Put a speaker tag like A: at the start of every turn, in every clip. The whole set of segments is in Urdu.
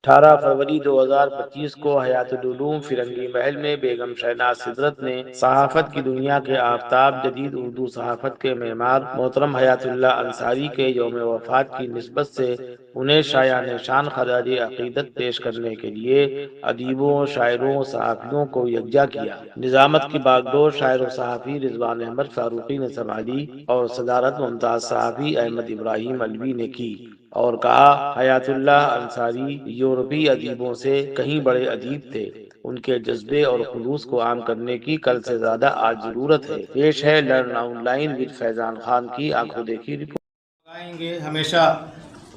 A: 18 فروری 2025 کو حیات العلوم فرنگی محل میں بیگم شہناز سدرت نے صحافت کی دنیا کے آفتاب، جدید اردو صحافت کے معمار محترم حیات اللہ انصاری کے یوم وفات کی نسبت سے انہیں شایان شان خراج عقیدت پیش کرنے کے لیے ادیبوں، شاعروں، صحافیوں کو یکجا کیا۔ نظامت کی باگڈور شاعر و صحافی رضوان احمد فاروقی نے سنبھالی اور صدارت ممتاز صحافی احمد ابراہیم علوی نے کی، اور کہا حیات اللہ انصاری یورپی ادیبوں سے کہیں بڑے ادیب تھے، ان کے جذبے اور خلوص کو عام کرنے کی کل سے زیادہ آج ضرورت ہے۔ پیش ہے لرن آن لائن ود فیضان خان کی آنکھوں دیکھی رپورٹ۔
B: جگمگائیں گے ہمیشہ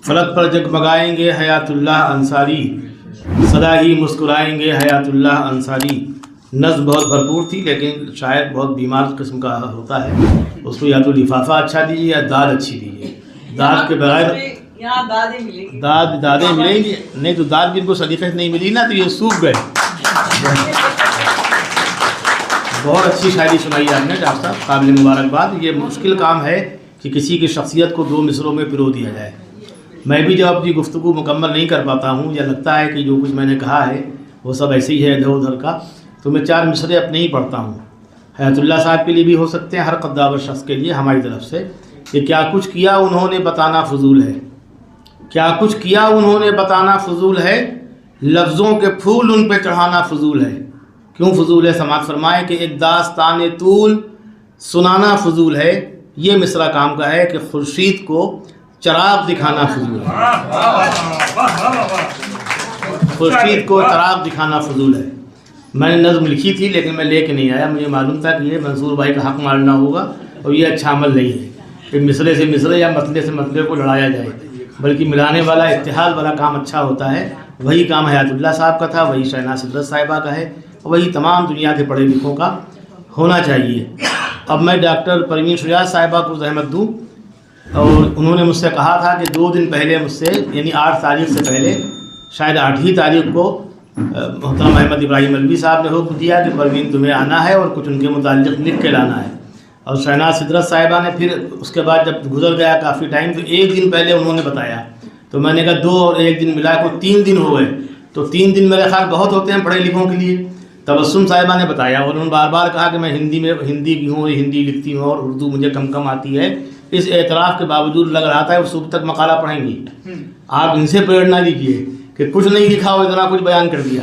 B: فلک پر جگمگائیں گے حیات اللہ انصاری، سدا ہی مسکرائیں گے حیات اللہ انصاری۔ نظم بہت بھرپور تھی لیکن شاعر بہت بیمار قسم کا ہوتا ہے، اس کو یا تو لفافہ اچھا دیجیے یا داد اچھی دیجیے۔ داد کے بغیر دادیں ملیں گی نہیں تو داد بھی ان کو سلیقے سے نہیں ملی نا تو یہ سوکھ گئے۔ بہت اچھی شاعری سنائی آپ نے ڈاکٹر صاحب، قابل مبارکباد۔ یہ مشکل کام ہے کہ کسی کی شخصیت کو 2 مصروں میں پرو دیا جائے۔ میں بھی جب اپنی گفتگو مکمل نہیں کر پاتا ہوں یا لگتا ہے کہ جو کچھ میں نے کہا ہے وہ سب ایسے ہی ہے ادھر ادھر کا، تو میں 4 مصرے اپنے ہی پڑھتا ہوں۔ حیات اللہ صاحب کے لیے بھی ہو سکتے ہیں، ہر قداور شخص کے لیے ہماری طرف سے، کہ کیا کچھ کیا انہوں نے بتانا فضول ہے، کیا کچھ کیا انہوں نے بتانا فضول ہے، لفظوں کے پھول ان پہ چڑھانا فضول ہے۔ کیوں فضول ہے؟ سماعت فرمائیں کہ ایک داستان طول سنانا فضول ہے، یہ مصرع کام کا ہے کہ خورشید کو چراغ دکھانا فضول ہے، خورشید کو چراغ دکھانا فضول ہے۔ میں نے نظم لکھی تھی لیکن میں لے کے نہیں آیا، مجھے معلوم تھا کہ یہ منصور بھائی کا حق مارنا ہوگا اور یہ اچھا عمل نہیں ہے کہ مصرے سے مصرے یا مطلع سے مطلع کو لڑایا جائے، بلکہ ملانے والا اتحاد والا کام اچھا ہوتا ہے۔ وہی کام حیات اللہ صاحب کا تھا، وہی شہناز سدرت صاحبہ کا ہے، وہی تمام دنیا کے پڑھے لکھوں کا ہونا چاہیے۔ اب میں ڈاکٹر پروین شجاعت صاحبہ کو زحمت دوں، اور انہوں نے مجھ سے کہا تھا کہ 2 دن پہلے مجھ سے، یعنی 8 تاریخ سے پہلے، شاید 8ہی تاریخ کو محترم احمد ابراہیم علوی صاحب نے حکم دیا کہ پروین تمہیں آنا ہے اور کچھ ان کے متعلق لکھ کے لانا ہے۔ اور شہناز سدرت صاحبہ نے پھر اس کے بعد جب گزر گیا کافی ٹائم تو 1 دن پہلے انہوں نے بتایا، تو میں نے کہا 2 اور 1 دن ملا کو 3 دن ہو گئے، تو 3 دن میرے خیال بہت ہوتے ہیں پڑھے لکھوں کے لیے۔ تبسم صاحبہ نے بتایا، اور انہوں نے بار بار کہا کہ میں ہندی کی ہوں، ہندی لکھتی ہوں اور اردو مجھے کم آتی ہے۔ اس اعتراف کے باوجود لگ رہا تھا وہ صبح تک مقالہ پڑھیں گی۔ آپ ان سے پریرنا لیجیے کہ کچھ نہیں لکھا ہو اتنا کچھ بیان کر دیا،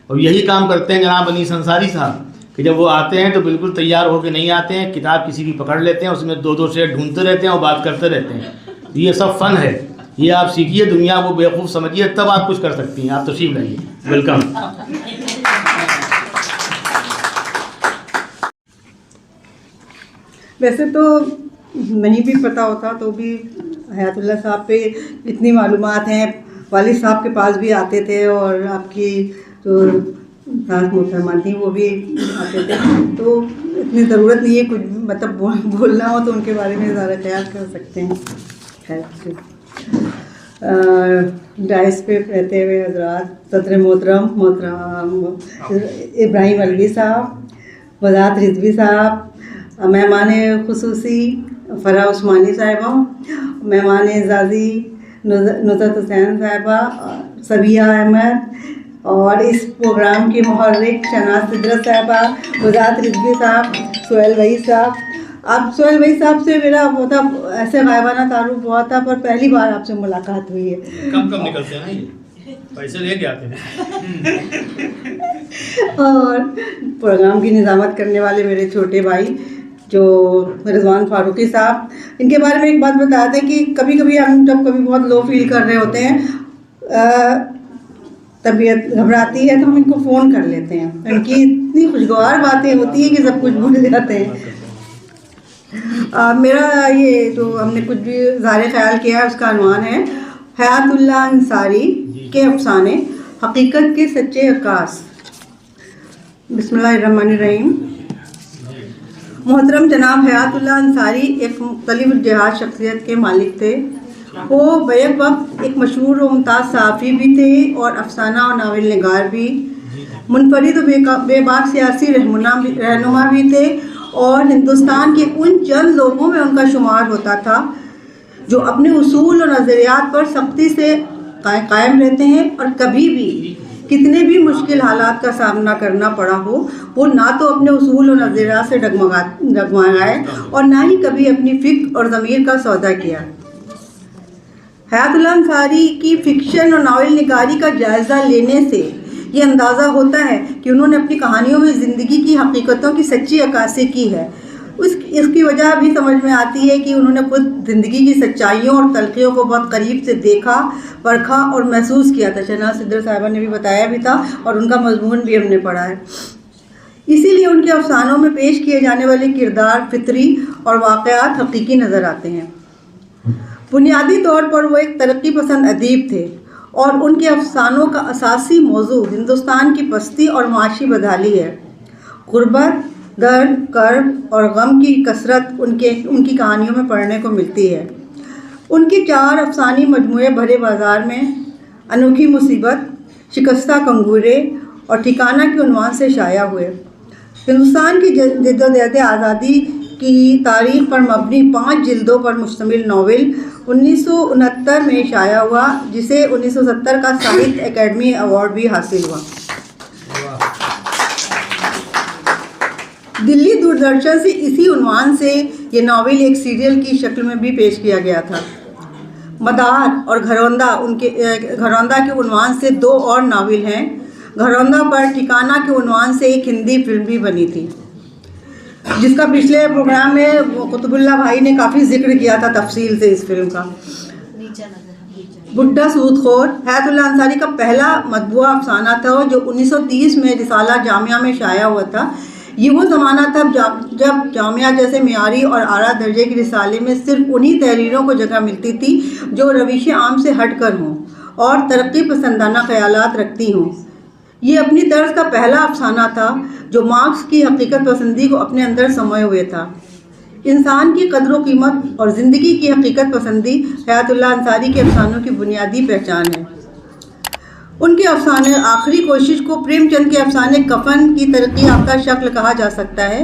B: اور یہی کام کرتے ہیں جناب انیس انصاری صاحب کہ جب وہ آتے ہیں تو بالکل تیار ہو کے نہیں آتے ہیں، کتاب کسی کی پکڑ لیتے ہیں، اس میں 2 شعر ڈھونڈتے رہتے ہیں اور بات کرتے رہتے ہیں۔ یہ سب فن ہے، یہ آپ سیکھیے، دنیا کو بیوقوف سمجھیے، تب آپ کچھ کر سکتی ہیں۔ آپ تشریف لائیے، ویلکم۔
C: ویسے تو نہیں بھی پتہ ہوتا تو بھی حیات اللہ صاحب پہ اتنی معلومات ہیں، والد صاحب کے پاس بھی آتے تھے اور آپ کی جو ساس محترمہ تھیں وہ بھی آتے تھے، تو اتنی ضرورت نہیں ہے کچھ مطلب بولنا ہو تو ان کے بارے میں زیادہ خیال کر سکتے ہیں۔ خیر، ڈائس پہ رہتے ہوئے حضرات، صدر محترم ابراہیم علوی صاحب، وزارت رضوی صاحب، مہمان خصوصی فرح عثمانی صاحبہ، مہمان اعزازی نصرت حسین صاحبہ، صبیہ احمد، اور اس پروگرام کی محرک شہناز سدرت صاحبہ، وزارت رضوی صاحب، سہیل بھائی صاحب۔ اب سہیل بھائی صاحب سے میرا ہوتا ایسے غائبانہ تعارف ہوا تھا، پر پہلی بار آپ سے ملاقات ہوئی ہے۔
B: کم نکلتے ہیں نا، یہ پیسے لے کے آتے ہیں۔
C: اور پروگرام کی نظامت کرنے والے میرے چھوٹے بھائی جو رضوان فاروقی صاحب، ان کے بارے میں ایک بات بتا دیں کہ کبھی کبھی ہم جب کبھی بہت لو فیل کر رہے ہوتے ہیں، طبیعت گھبراتی ہے، تو ہم ان کو فون کر لیتے ہیں، ان کی اتنی خوشگوار باتیں ہوتی ہیں کہ سب کچھ بھول جاتے ہیں۔ میرا یہ جو ہم نے کچھ بھی اظہار خیال کیا ہے اس کا عنوان ہے حیات اللہ انصاری کے افسانے، حقیقت کے سچے عکاس۔ بسم اللہ الرحمن الرحیم۔ محترم جناب حیات اللہ انصاری ایک مختلف الجہات شخصیت کے مالک تھے۔ وہ بیک وقت ایک مشہور و ممتاز صحافی بھی تھے اور افسانہ اور ناول نگار بھی، منفرد و بے باک سیاسی رہنما بھی تھے، اور ہندوستان کے ان چند لوگوں میں ان کا شمار ہوتا تھا جو اپنے اصول اور نظریات پر سختی سے قائم رہتے ہیں اور کبھی بھی کتنے بھی مشکل حالات کا سامنا کرنا پڑا ہو وہ نہ تو اپنے اصول و نظریات سے ڈگمگائے اور نہ ہی کبھی اپنی فکر اور ضمیر کا سودا کیا۔ حیات اللہ انصاری کی فکشن اور ناول نگاری کا جائزہ لینے سے یہ اندازہ ہوتا ہے کہ انہوں نے اپنی کہانیوں میں زندگی کی حقیقتوں کی سچی عکاسی کی ہے۔ اس کی وجہ بھی سمجھ میں آتی ہے کہ انہوں نے خود زندگی کی سچائیوں اور تلخیوں کو بہت قریب سے دیکھا، پرکھا اور محسوس کیا تھا۔ شہناز صدرت صاحبہ نے بھی بتایا بھی تھا اور ان کا مضمون بھی ہم نے پڑھا ہے۔ اسی لیے ان کے افسانوں میں پیش کیے جانے والے کردار فطری اور واقعات حقیقی نظر آتے ہیں۔ بنیادی طور پر وہ ایک ترقی پسند ادیب تھے اور ان کے افسانوں کا اساسی موضوع ہندوستان کی پستی اور معاشی بدحالی ہے۔ غربت، درد، کرب اور غم کی کثرت ان کی کہانیوں میں پڑھنے کو ملتی ہے۔ ان کے 4 افسانوی مجموعے بھرے بازار میں، انوکھی مصیبت، شکستہ کنگورے اور ٹھکانہ کے عنوان سے شائع ہوئے۔ ہندوستان کی جدوجہد آزادی کی تاریخ پر مبنی 5 جلدوں پر مشتمل ناول 1969 میں شائع ہوا، جسے 1970 کا ساہتیہ اکیڈمی ایوارڈ بھی حاصل ہوا۔ دلی دوردرشن سے اسی عنوان سے یہ ناول ایک سیریل کی شکل میں بھی پیش کیا گیا تھا۔ مدار اور گھروندہ کے عنوان سے 2 اور ناول ہیں۔ گھروندہ پر ٹھکانہ کے عنوان سے ایک ہندی فلم بھی بنی تھی، جس کا پچھلے پروگرام میں قطب اللہ بھائی نے کافی ذکر کیا تھا تفصیل سے اس فلم کا۔ بڈھا سود خور حیات اللہ انصاری کا پہلا مطبوعہ افسانہ تھا جو 1930 میں رسالہ جامعہ میں شائع ہوا تھا۔ یہ وہ زمانہ تھا جب جامعہ جیسے معیاری اور اعلیٰ درجے کے رسالے میں صرف انہی تحریروں کو جگہ ملتی تھی جو روش عام سے ہٹ کر ہوں اور ترقی پسندانہ خیالات رکھتی ہوں۔ یہ اپنی طرز کا پہلا افسانہ تھا جو مارکس کی حقیقت پسندی کو اپنے اندر سموئے ہوئے تھا۔ انسان کی قدر و قیمت اور زندگی کی حقیقت پسندی حیات اللہ انصاری کے افسانوں کی بنیادی پہچان ہے۔ ان کے افسانے آخری کوشش کو پریم چند کے افسانے کفن کی ترقی یافتہ شکل کہا جا سکتا ہے،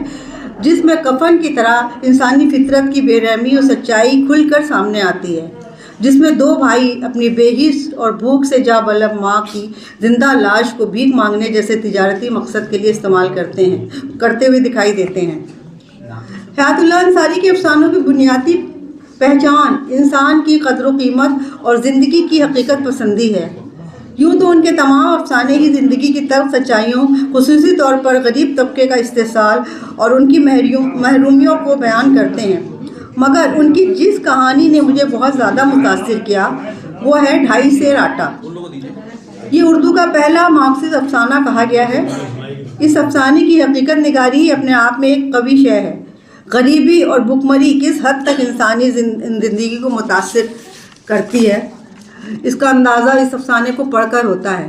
C: جس میں کفن کی طرح انسانی فطرت کی بے رحمی اور سچائی کھل کر سامنے آتی ہے، جس میں 2 بھائی اپنی بے حس اور بھوک سے جا بلب ماں کی زندہ لاش کو بھیک مانگنے جیسے تجارتی مقصد کے لیے استعمال کرتے ہوئے دکھائی دیتے ہیں۔ حیات اللہ انصاری کے افسانوں کی بنیادی پہچان انسان کی قدر و قیمت اور زندگی کی حقیقت پسندی ہے۔ یوں تو ان کے تمام افسانے ہی زندگی کی تلخ سچائیوں، خصوصی طور پر غریب طبقے کا استحصال اور ان کی محرومیوں کو بیان کرتے ہیں، مگر ان کی جس کہانی نے مجھے بہت زیادہ متاثر کیا وہ ہے 2.5 سیر آٹا۔ یہ اردو کا پہلا مارکسسٹ افسانہ کہا گیا ہے۔ اس افسانے کی حقیقت نگاری ہی اپنے آپ میں ایک قوی شے ہے۔ غریبی اور بھوکمری کس حد تک انسانی زندگی کو متاثر کرتی ہے، اس کا اندازہ اس افسانے کو پڑھ کر ہوتا ہے۔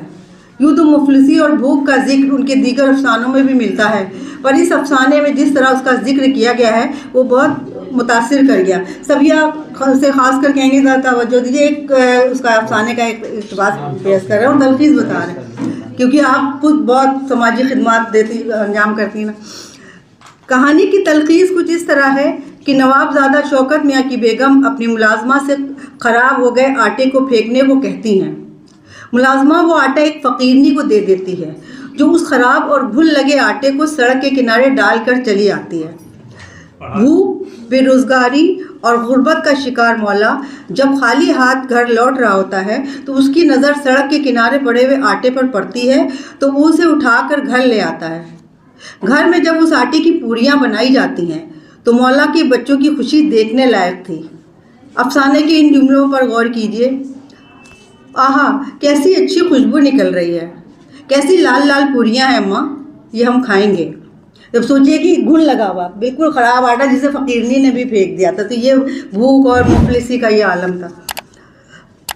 C: یوں تو مفلسی اور بھوک کا ذکر ان کے دیگر افسانوں میں بھی ملتا ہے، پر اس افسانے میں جس طرح اس کا ذکر کیا گیا ہے وہ بہت متاثر کر گیا۔ سبیہ سے خاص کر کہیں گے ذرا توجہ دیجیے، ایک اس کا افسانے کا ایک اقتباس پیش کر رہے ہیں اور تلخیص بتا رہے ہیں، کیونکہ آپ خود بہت سماجی خدمات انجام کرتی ہیں نا۔ کہانی کی تلخیص کچھ اس طرح ہے کہ نواب زادہ شوکت میاں کی بیگم اپنی ملازمہ سے خراب ہو گئے آٹے کو پھینکنے کو کہتی ہیں۔ ملازمہ وہ آٹا ایک فقیرنی کو دے دیتی ہے جو اس خراب اور گھل لگے آٹے کو سڑک کے کنارے ڈال کر چلی آتی ہے۔ بھوک، بے روزگاری اور غربت کا شکار مولا جب خالی ہاتھ گھر لوٹ رہا ہوتا ہے تو اس کی نظر سڑک کے کنارے پڑے ہوئے آٹے پر پڑتی ہے تو وہ اسے اٹھا کر گھر لے آتا ہے۔ گھر میں جب اس آٹے کی پوریاں بنائی جاتی ہیں تو مولا کے بچوں کی خوشی دیکھنے لائق تھی۔ افسانے کے ان جملوں پر غور کیجیے۔ آہا، کیسی اچھی خوشبو نکل رہی ہے، کیسی لال لال پوریاں ہیں اماں، یہ ہم کھائیں گے۔ جب سوچیے کہ گھل لگا ہوا بالکل خراب آٹا جسے فقیرنی نے بھی پھینک دیا تھا، تو یہ بھوک اور مفلسی کا یہ عالم تھا۔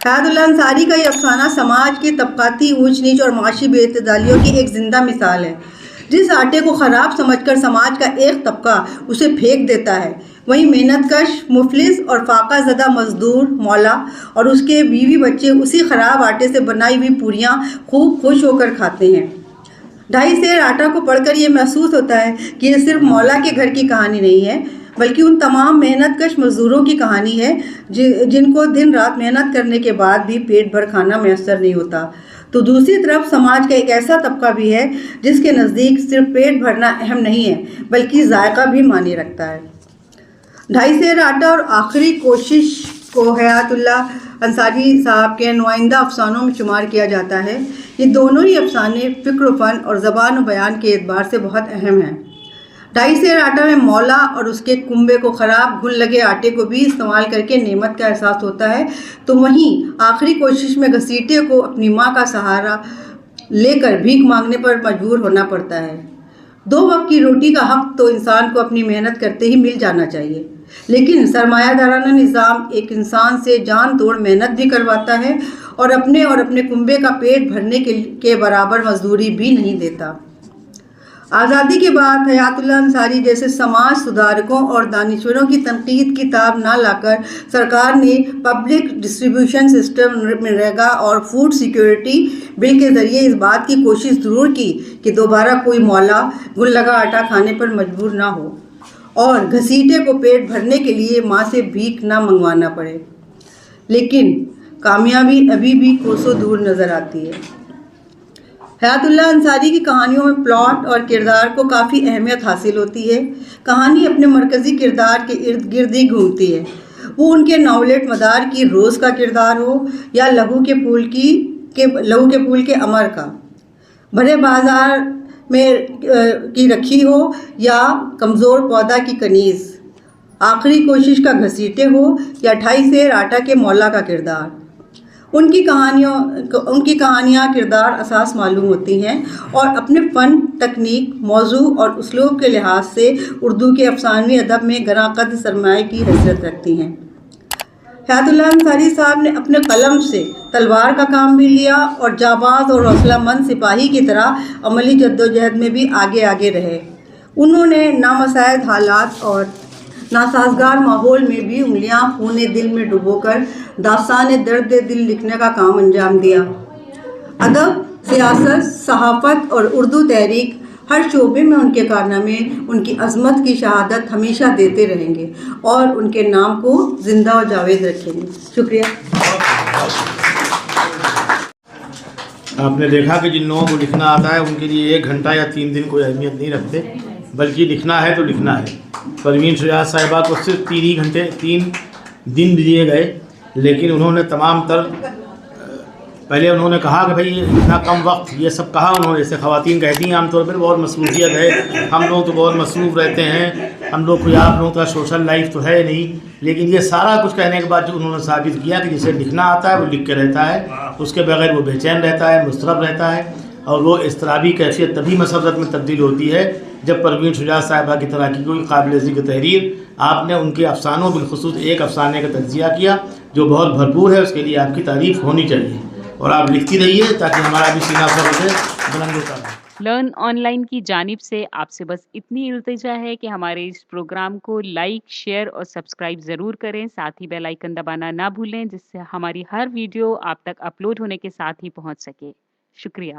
C: حیات اللہ انصاری کا یہ افسانہ سماج کی طبقاتی اونچ نیچ اور معاشی بے اعتدالیوں کی ایک زندہ مثال ہے۔ جس آٹے کو خراب سمجھ کر سماج کا ایک طبقہ اسے پھینک دیتا ہے، وہیں محنت کش، مفلس اور فاقہ زدہ مزدور مولا اور اس کے بیوی بچے اسی خراب آٹے سے بنائی ہوئی پوریاں خوب خوش ہو کر کھاتے ہیں۔ 2.5 سیر آٹا کو پڑھ کر یہ محسوس ہوتا ہے کہ یہ صرف مولا کے گھر کی کہانی نہیں ہے بلکہ ان تمام محنت کش مزدوروں کی کہانی ہے جن کو دن رات محنت کرنے کے بعد بھی پیٹ بھر کھانا میسر نہیں ہوتا۔ تو دوسری طرف سماج کا ایک ایسا طبقہ بھی ہے جس کے نزدیک صرف پیٹ بھرنا اہم نہیں ہے بلکہ ذائقہ بھی معنی رکھتا ہے۔ 2.5 سیر آٹا اور آخری کوشش کو حیات اللہ انصاری صاحب کے نمائندہ افسانوں میں شمار کیا جاتا ہے۔ یہ دونوں ہی افسانے فکر و فن اور زبان و بیان کے اعتبار سے بہت اہم ہیں۔ 2.5 سیر آٹا میں مولا اور اس کے کنبے کو خراب گل لگے آٹے کو بھی استعمال کر کے نعمت کا احساس ہوتا ہے، تو وہیں آخری کوشش میں گھسیٹے کو اپنی ماں کا سہارا لے کر بھیک مانگنے پر مجبور ہونا پڑتا ہے۔ 2 وقت کی روٹی کا حق تو انسان کو اپنی محنت کرتے ہی مل جانا چاہیے، لیکن سرمایہ دارانہ نظام ایک انسان سے جان توڑ محنت بھی کرواتا ہے اور اپنے کنبے کا پیٹ بھرنے کے برابر مزدوری بھی نہیں دیتا۔ آزادی کے بعد حیات اللہ انصاری جیسے سماج سدھارکوں اور دانشوروں کی تنقید کی تاب نہ لا کر سرکار نے پبلک ڈسٹریبیوشن سسٹم منریگا اور فوڈ سیکیورٹی بل کے ذریعے اس بات کی کوشش ضرور کی کہ دوبارہ کوئی مولا گل لگا آٹا کھانے پر مجبور نہ ہو اور گھسیٹے کو پیٹ بھرنے کے لیے ماں سے بھیک نہ منگوانا پڑے، لیکن کامیابی ابھی بھی کوسوں دور نظر آتی ہے۔ حیات اللہ انصاری کی کہانیوں میں پلاٹ اور کردار کو کافی اہمیت حاصل ہوتی ہے۔ کہانی اپنے مرکزی کردار کے ارد گرد ہی گھومتی ہے، وہ ان کے ناولٹ مدار کی روز کا کردار ہو یا لہو کے پھول کے امر کا، بھرے بازار میں کی رکھی ہو یا کمزور پودا کی کنیز، آخری کوشش کا گھسیٹے ہو یا 2.5 سیر آٹا کے مولا کا کردار، ان کی کہانیاں کردار اساس معلوم ہوتی ہیں اور اپنے فن، تکنیک، موضوع اور اسلوب کے لحاظ سے اردو کے افسانوی ادب میں گراں قدر سرمایہ کی حیثیت رکھتی ہیں۔ حیات اللہ انصاری صاحب نے اپنے قلم سے تلوار کا کام بھی لیا اور جانباز اور حوصلہ مند سپاہی کی طرح عملی جدوجہد میں بھی آگے رہے۔ انہوں نے نامساعد حالات اور ناسازگار ماحول میں بھی انگلیاں خون دل میں ڈبو کر داستان درد دل لکھنے کا کام انجام دیا۔ ادب، سیاست، صحافت اور اردو تحریک ہر شعبے میں ان کے کارنامے ان کی عظمت کی شہادت ہمیشہ دیتے رہیں گے اور ان کے نام کو زندہ و جاوید رکھیں گے۔ شکریہ۔
B: آپ نے دیکھا کہ جن لوگوں کو لکھنا آتا ہے ان کے لیے 1 گھنٹہ یا 3 دن کوئی اہمیت نہیں رکھتے، بلکہ لکھنا ہے تو لکھنا ہے۔ پروین شجاعت صاحبہ کو صرف 3 دن دیے گئے، لیکن انہوں نے پہلے انہوں نے کہا کہ بھائی اتنا کم وقت، یہ سب کہا انہوں نے، جیسے خواتین کہتی ہیں عام طور پر بہت مصروفیت ہے، ہم لوگ تو بہت مصروف رہتے ہیں، ہم لوگ کوئی آپ لوگوں کا سوشل لائف تو ہے نہیں، لیکن یہ سارا کچھ کہنے کے بعد جو انہوں نے ثابت کیا کہ جسے لکھنا آتا ہے وہ لکھ کے رہتا ہے، اس کے بغیر وہ بے چین رہتا ہے، مضطرب رہتا ہے، اور وہ اضطرابی کیفیت تبھی مسرت میں تبدیل ہوتی ہے جب پروین شجاعت صاحبہ کی طرح کی کوئی قابل ذکر تحریر، آپ نے ان کے افسانوں بالخصوص ایک افسانے کا تجزیہ کیا جو بہت بھرپور ہے، اس کے لیے آپ کی تعریف ہونی چاہیے، اور آپ لکھتی رہیے تاکہ ہمارا بھی سینہ فرق ہے بلند ہوتا ہے۔
D: لرن آن لائن کی جانب سے آپ سے بس اتنی التجا ہے کہ ہمارے اس پروگرام کو لائک، شیئر اور سبسکرائب ضرور کریں، ساتھ ہی بیل آئیکن دبانا نہ بھولیں جس سے ہماری ہر ویڈیو آپ تک اپلوڈ ہونے کے ساتھ ہی پہنچ سکے۔ شکریہ۔